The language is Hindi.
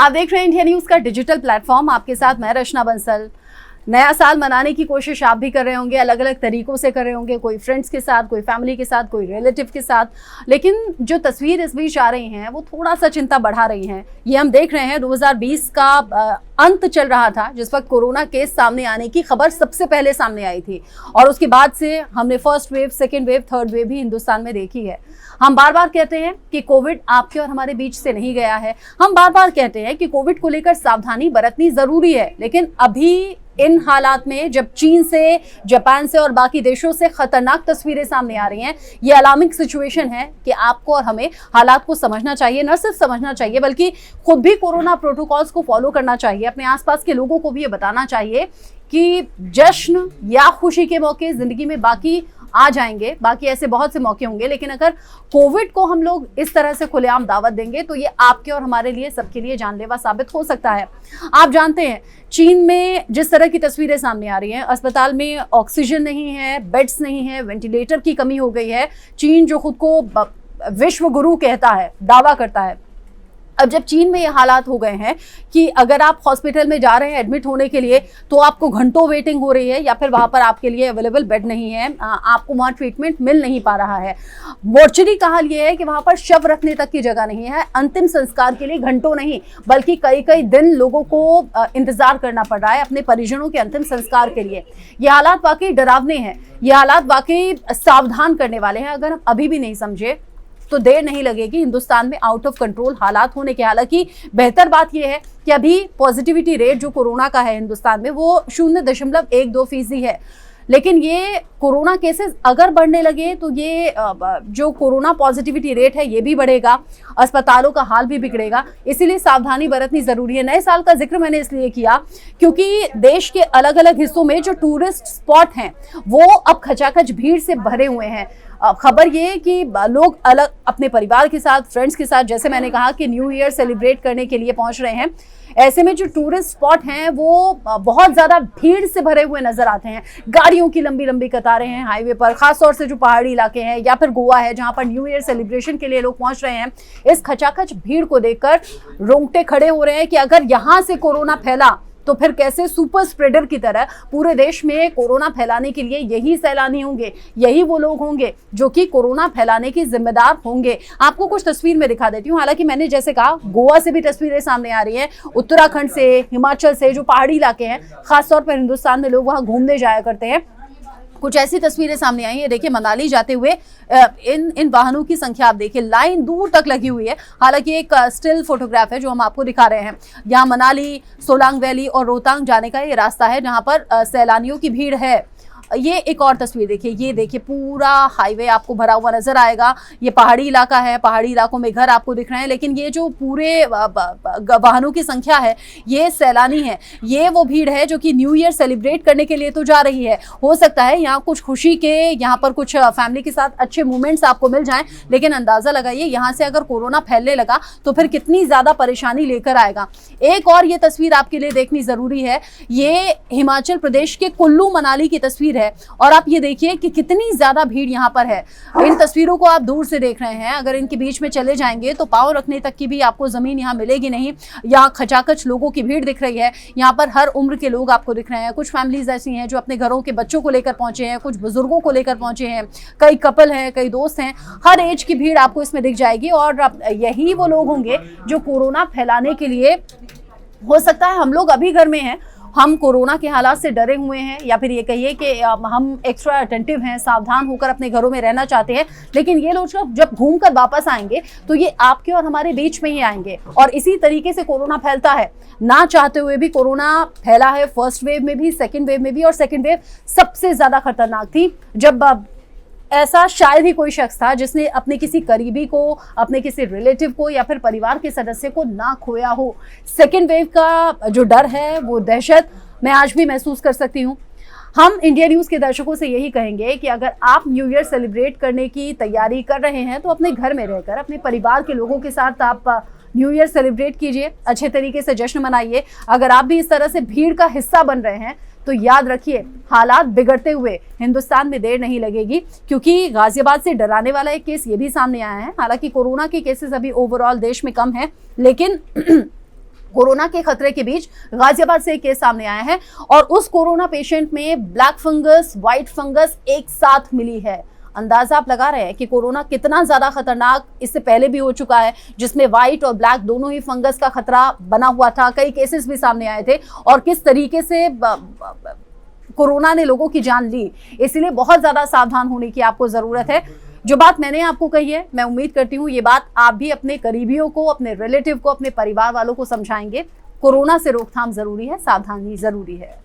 आप देख रहे हैं इंडिया न्यूज का डिजिटल प्लेटफॉर्म। आपके साथ मैं रचना बंसल। नया साल मनाने की कोशिश आप भी कर रहे होंगे, अलग अलग तरीकों से कर रहे होंगे, कोई फ्रेंड्स के साथ, कोई फैमिली के साथ, कोई रिलेटिव के साथ। लेकिन जो तस्वीर इस बीच आ रही हैं वो थोड़ा सा चिंता बढ़ा रही हैं। ये हम देख रहे हैं 2020 का अंत चल रहा था, जिस वक्त कोरोना केस सामने आने की खबर सबसे पहले सामने आई थी, और उसके बाद से हमने first wave, second wave, third wave भी हिंदुस्तान में देखी है। हम बार बार कहते हैं कि कोविड आपके और हमारे बीच से नहीं गया है। हम बार बार कहते हैं कि कोविड को लेकर सावधानी बरतनी जरूरी है, लेकिन अभी इन हालात में जब चीन से, जापान से और बाकी देशों से खतरनाक तस्वीरें सामने आ रही हैं, ये अलार्मिंग सिचुएशन है कि आपको और हमें हालात को समझना चाहिए। न सिर्फ समझना चाहिए बल्कि खुद भी कोरोना प्रोटोकॉल्स को फॉलो करना चाहिए। अपने आसपास के लोगों को भी ये बताना चाहिए कि जश्न या खुशी के मौके जिंदगी में बाकी आ जाएंगे, बाकी ऐसे बहुत से मौके होंगे, लेकिन अगर कोविड को हम लोग इस तरह से खुलेआम दावत देंगे तो ये आपके और हमारे लिए, सबके लिए जानलेवा साबित हो सकता है। आप जानते हैं चीन में जिस तरह की तस्वीरें सामने आ रही हैं, अस्पताल में ऑक्सीजन नहीं है, बेड्स नहीं है, वेंटिलेटर की कमी हो गई है। चीन जो खुद को विश्व गुरु कहता है, दावा करता है, अब जब चीन में ये हालात हो गए हैं कि अगर आप हॉस्पिटल में जा रहे हैं एडमिट होने के लिए तो आपको घंटों वेटिंग हो रही है, या फिर वहां पर आपके लिए अवेलेबल बेड नहीं है, आपको वहां ट्रीटमेंट मिल नहीं पा रहा है। मोर्चरी का हाल ये है कि वहां पर शव रखने तक की जगह नहीं है। अंतिम संस्कार के लिए घंटों नहीं बल्कि कई कई दिन लोगों को इंतजार करना पड़ रहा है अपने परिजनों के अंतिम संस्कार के लिए। ये हालात वाकई डरावने हैं, ये हालात वाकई सावधान करने वाले हैं। अगर हम अभी भी नहीं समझे तो देर नहीं लगेगी हिंदुस्तान में आउट ऑफ कंट्रोल हालात होने के। हालांकि बेहतर बात यह है कि अभी पॉजिटिविटी रेट जो कोरोना का है हिंदुस्तान में वो 0.12% है, लेकिन ये कोरोना केसेस अगर बढ़ने लगे तो ये जो कोरोना पॉजिटिविटी रेट है ये भी बढ़ेगा, अस्पतालों का हाल भी बिगड़ेगा। इसीलिए सावधानी बरतनी जरूरी है। नए साल का जिक्र मैंने इसलिए किया क्योंकि देश के अलग अलग हिस्सों में जो टूरिस्ट स्पॉट हैं वो अब खचाखच भीड़ से भरे हुए हैं। खबर ये कि लोग अलग अपने परिवार के साथ, फ्रेंड्स के साथ, जैसे मैंने कहा कि न्यू ईयर सेलिब्रेट करने के लिए पहुंच रहे हैं। ऐसे में जो टूरिस्ट स्पॉट हैं वो बहुत ज्यादा भीड़ से भरे हुए नजर आते हैं। गाड़ियों की लंबी लंबी कतारें हैं हाईवे पर, खासतौर से जो पहाड़ी इलाके हैं या फिर गोवा है जहां पर न्यू ईयर सेलिब्रेशन के लिए लोग पहुंच रहे हैं। इस खचाखच भीड़ को देखकर रोंगटे खड़े हो रहे हैं कि अगर यहां से कोरोना फैला तो फिर कैसे सुपर स्प्रेडर की तरह पूरे देश में कोरोना फैलाने के लिए यही सैलानी होंगे, यही वो लोग होंगे जो कि कोरोना फैलाने की जिम्मेदार होंगे। आपको कुछ तस्वीर में दिखा देती हूँ। हालांकि मैंने जैसे कहा गोवा से भी तस्वीरें सामने आ रही हैं, उत्तराखंड से, हिमाचल से, जो पहाड़ी इलाके हैं, खासतौर पर हिंदुस्तान में लोग वहां घूमने जाया करते हैं। कुछ ऐसी तस्वीरें सामने आई है। देखिए मनाली जाते हुए इन वाहनों की संख्या आप देखिए, लाइन दूर तक लगी हुई है। हालांकि एक स्टिल फोटोग्राफ है जो हम आपको दिखा रहे हैं। यहाँ मनाली, सोलांग वैली और रोहतांग जाने का ये रास्ता है जहाँ पर सैलानियों की भीड़ है। ये एक और तस्वीर देखिए, ये देखिए पूरा हाईवे आपको भरा हुआ नजर आएगा। ये पहाड़ी इलाका है, पहाड़ी इलाकों में घर आपको दिख रहे हैं, लेकिन ये जो पूरे वाहनों की संख्या है ये सैलानी है। ये वो भीड़ है जो कि न्यू ईयर सेलिब्रेट करने के लिए तो जा रही है। हो सकता है यहाँ कुछ खुशी के, यहाँ पर कुछ फैमिली के साथ अच्छे मोमेंट्स आपको मिल जाएं, लेकिन अंदाजा लगाइए यहाँ से अगर कोरोना फैलने लगा तो फिर कितनी ज्यादा परेशानी लेकर आएगा। एक और ये तस्वीर आपके लिए देखनी जरूरी है। ये हिमाचल प्रदेश के कुल्लू मनाली की तस्वीर है और आप ये देखिए कि कितनी ज्यादा भीड़ यहाँ पर है। इन तस्वीरों को आप दूर से देख रहे हैं, अगर इनके बीच में चले जाएंगे तो पांव रखने तक की भी आपको जमीन यहाँ मिलेगी नहीं। यहाँ खचाखच लोगों की भीड़ दिख रही है। यहाँ पर हर उम्र के लोग आपको दिख रहे हैं। कुछ फैमिलीज ऐसी हैं जो अपने घरों के बच्चों को लेकर पहुंचे हैं, कुछ बुजुर्गों को लेकर पहुंचे हैं, कई कपल हैं, कई दोस्त हैं। हर एज की भीड़ आपको इसमें दिख जाएगी और यही वो लोग होंगे जो कोरोना फैलाने के लिए, हो सकता है हम लोग अभी घर में हैं, हम कोरोना के हालात से डरे हुए हैं, या फिर ये कहिए कि हम एक्स्ट्रा अटेंटिव हैं, सावधान होकर अपने घरों में रहना चाहते हैं, लेकिन ये लोग जब घूमकर वापस आएंगे तो ये आपके और हमारे बीच में ही आएंगे। और इसी तरीके से कोरोना फैलता है, ना चाहते हुए भी कोरोना फैला है। फर्स्ट वेव में भी, सेकेंड वेव में भी, और सेकेंड वेव सबसे ज्यादा खतरनाक थी जब ऐसा शायद ही कोई शख्स था जिसने अपने किसी करीबी को, अपने किसी रिलेटिव को या फिर परिवार के सदस्य को ना खोया हो। सेकेंड वेव का जो डर है, वो दहशत मैं आज भी महसूस कर सकती हूँ। हम इंडिया न्यूज के दर्शकों से यही कहेंगे कि अगर आप न्यू ईयर सेलिब्रेट करने की तैयारी कर रहे हैं तो अपने घर में रहकर अपने परिवार के लोगों के साथ आप न्यू ईयर सेलिब्रेट कीजिए, अच्छे तरीके से जश्न मनाइए। अगर आप भी इस तरह से भीड़ का हिस्सा बन रहे हैं तो याद रखिए हालात बिगड़ते हुए हिंदुस्तान में देर नहीं लगेगी, क्योंकि गाजियाबाद से डराने वाला एक केस ये भी सामने आया है। हालांकि कोरोना के केसेस अभी ओवरऑल देश में कम है, लेकिन कोरोना के खतरे के बीच गाजियाबाद से एक केस सामने आया है और उस कोरोना पेशेंट में ब्लैक फंगस, व्हाइट फंगस एक साथ मिली है। अंदाजा आप लगा रहे हैं कि कोरोना कितना ज्यादा खतरनाक इससे पहले भी हो चुका है, जिसमें व्हाइट और ब्लैक दोनों ही फंगस का खतरा बना हुआ था। कई केसेस भी सामने आए थे और किस तरीके से कोरोना ने लोगों की जान ली। इसलिए बहुत ज्यादा सावधान होने की आपको जरूरत है। जो बात मैंने आपको कही है, मैं उम्मीद करती हूँ ये बात आप भी अपने करीबियों को, अपने रिलेटिव को, अपने परिवार वालों को समझाएंगे। कोरोना से रोकथाम जरूरी है, सावधानी जरूरी है।